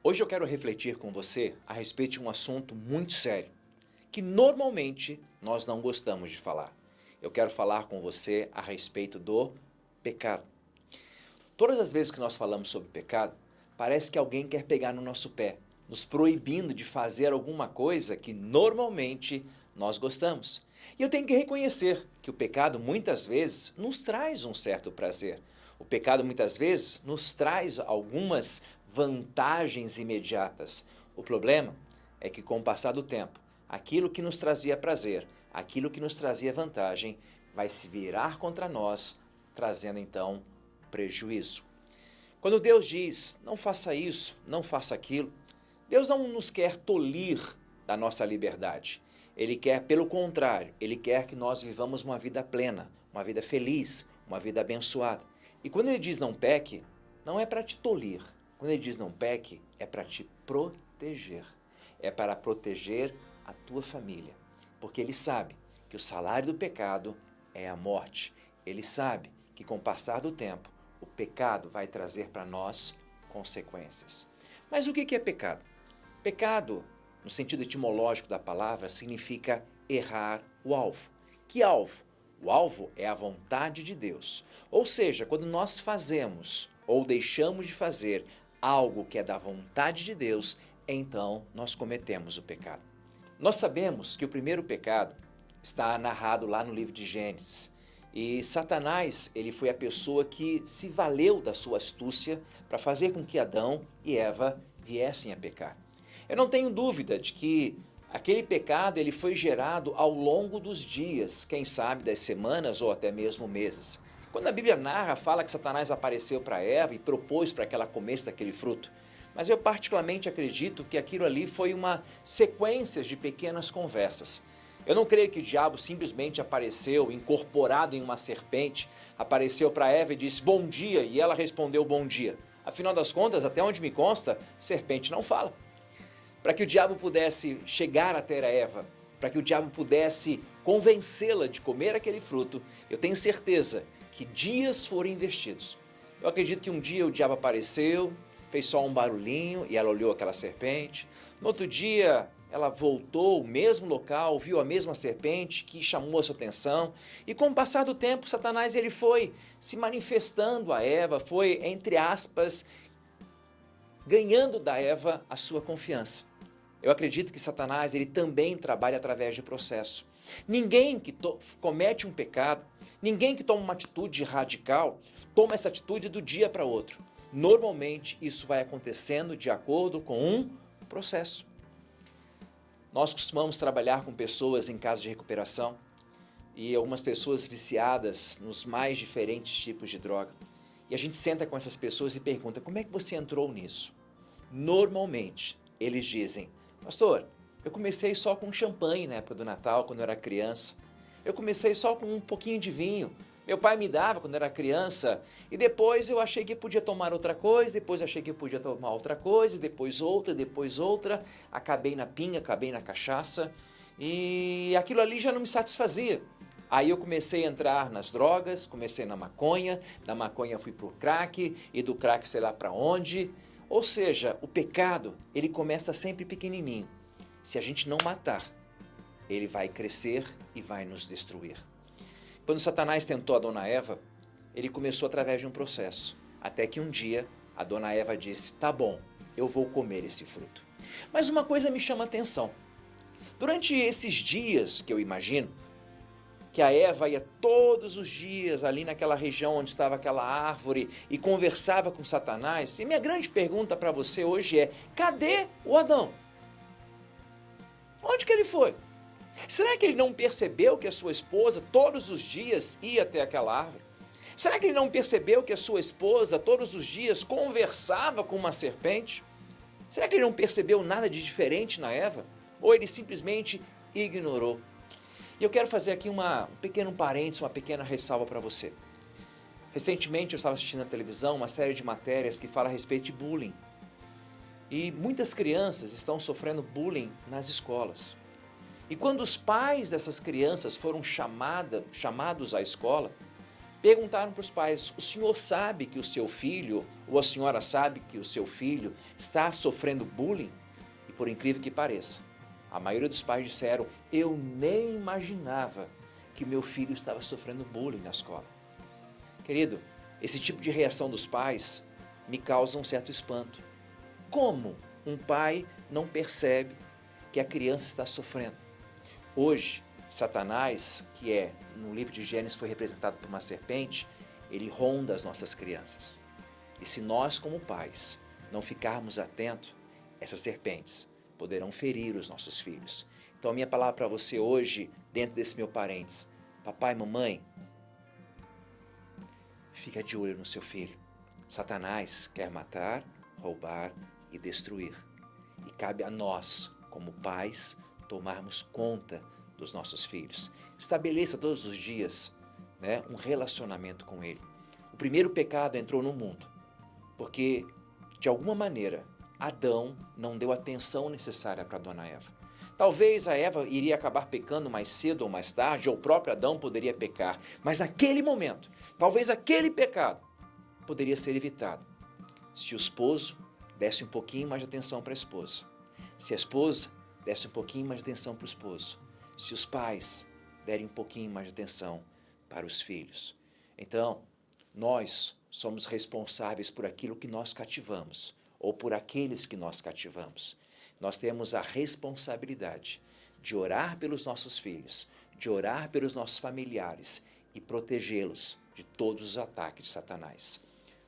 Hoje eu quero refletir com você a respeito de um assunto muito sério, que normalmente nós não gostamos de falar. Eu quero falar com você a respeito do pecado. Todas as vezes que nós falamos sobre pecado, parece que alguém quer pegar no nosso pé, nos proibindo de fazer alguma coisa que normalmente nós gostamos. E eu tenho que reconhecer que o pecado muitas vezes nos traz um certo prazer. O pecado muitas vezes nos traz algumas vantagens imediatas. O problema é que com o passar do tempo, aquilo que nos trazia prazer, aquilo que nos trazia vantagem, vai se virar contra nós, trazendo então prejuízo. Quando Deus diz, não faça isso, não faça aquilo, Deus não nos quer tolir da nossa liberdade. Ele quer, pelo contrário, Ele quer que nós vivamos uma vida plena, uma vida feliz, uma vida abençoada. E quando Ele diz não peque, não é para te tolir. Quando Ele diz não peque, é para te proteger. É para proteger a tua família. Porque Ele sabe que o salário do pecado é a morte. Ele sabe que com o passar do tempo, o pecado vai trazer para nós consequências. Mas o que é pecado? Pecado, no sentido etimológico da palavra, significa errar o alvo. Que alvo? O alvo é a vontade de Deus. Ou seja, quando nós fazemos ou deixamos de fazer algo que é da vontade de Deus, então nós cometemos o pecado. Nós sabemos que o primeiro pecado está narrado lá no livro de Gênesis. E Satanás, ele foi a pessoa que se valeu da sua astúcia para fazer com que Adão e Eva viessem a pecar. Eu não tenho dúvida de que aquele pecado ele foi gerado ao longo dos dias, quem sabe das semanas ou até mesmo meses. Quando a Bíblia narra, fala que Satanás apareceu para Eva e propôs para que ela comesse daquele fruto. Mas eu particularmente acredito que aquilo ali foi uma sequência de pequenas conversas. Eu não creio que o diabo simplesmente apareceu, incorporado em uma serpente, apareceu para Eva e disse bom dia, e ela respondeu bom dia. Afinal das contas, até onde me consta, serpente não fala. Para que o diabo pudesse chegar até a Eva, para que o diabo pudesse convencê-la de comer aquele fruto, eu tenho certeza que dias foram investidos. Eu acredito que um dia o diabo apareceu, fez só um barulhinho e ela olhou aquela serpente. No outro dia, ela voltou ao mesmo local, viu a mesma serpente que chamou a sua atenção. E com o passar do tempo, Satanás ele foi se manifestando a Eva, foi, entre aspas, ganhando da Eva a sua confiança. Eu acredito que Satanás ele também trabalha através de processo. Ninguém que comete um pecado, ninguém que toma uma atitude radical, toma essa atitude do dia para outro. Normalmente isso vai acontecendo de acordo com um processo. Nós costumamos trabalhar com pessoas em casa de recuperação e algumas pessoas viciadas nos mais diferentes tipos de droga. E a gente senta com essas pessoas e pergunta, como é que você entrou nisso? Normalmente, eles dizem, pastor, eu comecei só com champanhe na época do Natal, quando eu era criança. Eu comecei só com um pouquinho de vinho. Meu pai me dava quando eu era criança. E depois eu achei que podia tomar outra coisa, depois achei que podia tomar outra coisa, depois outra. Acabei na pinga, acabei na cachaça. E aquilo ali já não me satisfazia. Aí eu comecei a entrar nas drogas, comecei na maconha, da maconha fui pro crack, e do crack sei lá para onde. Ou seja, o pecado, ele começa sempre pequenininho. Se a gente não matar, ele vai crescer e vai nos destruir. Quando Satanás tentou a dona Eva, ele começou através de um processo. Até que um dia, a dona Eva disse, tá bom, eu vou comer esse fruto. Mas uma coisa me chama a atenção. Durante esses dias que eu imagino, que a Eva ia todos os dias ali naquela região onde estava aquela árvore e conversava com Satanás. E minha grande pergunta para você hoje é, cadê o Adão? Onde que ele foi? Será que ele não percebeu que a sua esposa todos os dias ia até aquela árvore? Será que ele não percebeu que a sua esposa todos os dias conversava com uma serpente? Será que ele não percebeu nada de diferente na Eva? Ou ele simplesmente ignorou? E eu quero fazer aqui um pequeno parênteses, uma pequena ressalva para você. Recentemente eu estava assistindo na televisão uma série de matérias que fala a respeito de bullying. E muitas crianças estão sofrendo bullying nas escolas. E quando os pais dessas crianças foram chamados à escola, perguntaram para os pais, o senhor sabe que o seu filho Ou a senhora sabe que o seu filho está sofrendo bullying? E por incrível que pareça, a maioria dos pais disseram: eu nem imaginava que meu filho estava sofrendo bullying na escola. Querido, esse tipo de reação dos pais me causa um certo espanto. Como um pai não percebe que a criança está sofrendo? Hoje, Satanás, que no livro de Gênesis foi representado por uma serpente, ele ronda as nossas crianças. E se nós, como pais, não ficarmos atentos, essas serpentes poderão ferir os nossos filhos. Então a minha palavra para você hoje, dentro desse meu parênteses: papai, mamãe, fica de olho no seu filho. Satanás quer matar, roubar e destruir. E cabe a nós, como pais, tomarmos conta dos nossos filhos. Estabeleça todos os dias, um relacionamento com ele. O primeiro pecado entrou no mundo porque, de alguma maneira, Adão não deu a atenção necessária para Dona Eva. Talvez a Eva iria acabar pecando mais cedo ou mais tarde, ou o próprio Adão poderia pecar, mas naquele momento, talvez aquele pecado poderia ser evitado se o esposo desse um pouquinho mais de atenção para a esposa, se a esposa desse um pouquinho mais de atenção para o esposo, se os pais derem um pouquinho mais de atenção para os filhos. Então, nós somos responsáveis por aquilo que nós cativamos, ou por aqueles que nós cativamos. Nós temos a responsabilidade de orar pelos nossos filhos, de orar pelos nossos familiares e protegê-los de todos os ataques de Satanás.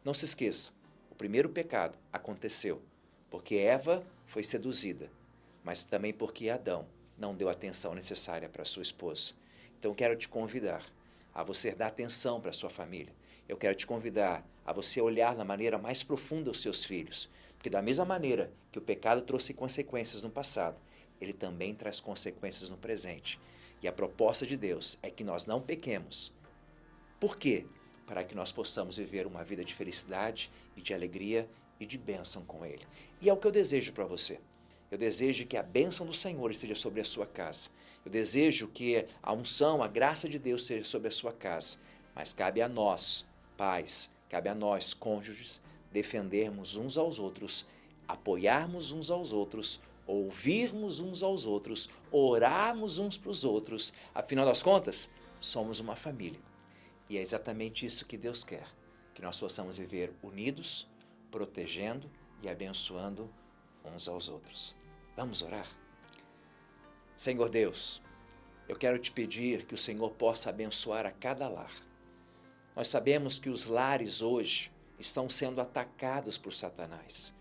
Não se esqueça, o primeiro pecado aconteceu porque Eva foi seduzida, mas também porque Adão não deu a atenção necessária para sua esposa. Então quero te convidar a você dar atenção para a sua família. Eu quero te convidar a você olhar na maneira mais profunda os seus filhos, porque da mesma maneira que o pecado trouxe consequências no passado, ele também traz consequências no presente. E a proposta de Deus é que nós não pequemos. Por quê? Para que nós possamos viver uma vida de felicidade e de alegria e de bênção com Ele. E é o que eu desejo para você. Eu desejo que a bênção do Senhor esteja sobre a sua casa. Eu desejo que a unção, a graça de Deus esteja sobre a sua casa. Mas cabe a nós, pais, cabe a nós, cônjuges, defendermos uns aos outros, apoiarmos uns aos outros, ouvirmos uns aos outros, orarmos uns para os outros. Afinal das contas, somos uma família. E é exatamente isso que Deus quer, que nós possamos viver unidos, protegendo e abençoando uns aos outros. Vamos orar? Senhor Deus, eu quero te pedir que o Senhor possa abençoar a cada lar. Nós sabemos que os lares hoje estão sendo atacados por Satanás.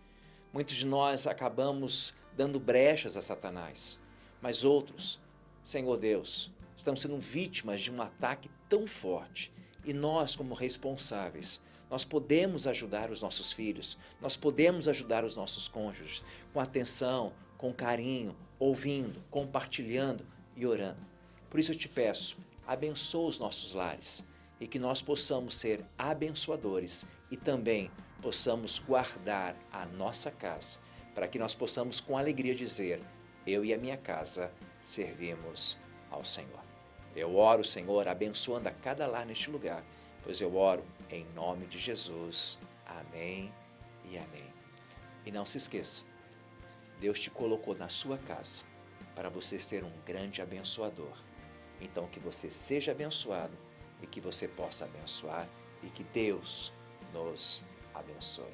Muitos de nós acabamos dando brechas a Satanás, mas outros, Senhor Deus, estão sendo vítimas de um ataque tão forte. E nós, como responsáveis, nós podemos ajudar os nossos filhos, nós podemos ajudar os nossos cônjuges com atenção, com carinho, ouvindo, compartilhando e orando. Por isso eu te peço, abençoa os nossos lares e que nós possamos ser abençoadores e também possamos guardar a nossa casa, para que nós possamos com alegria dizer: eu e a minha casa servimos ao Senhor. Eu oro, Senhor, abençoando a cada lar neste lugar, pois eu oro em nome de Jesus. Amém e amém. E não se esqueça, Deus te colocou na sua casa para você ser um grande abençoador. Então que você seja abençoado e que você possa abençoar e que Deus nos abençoe.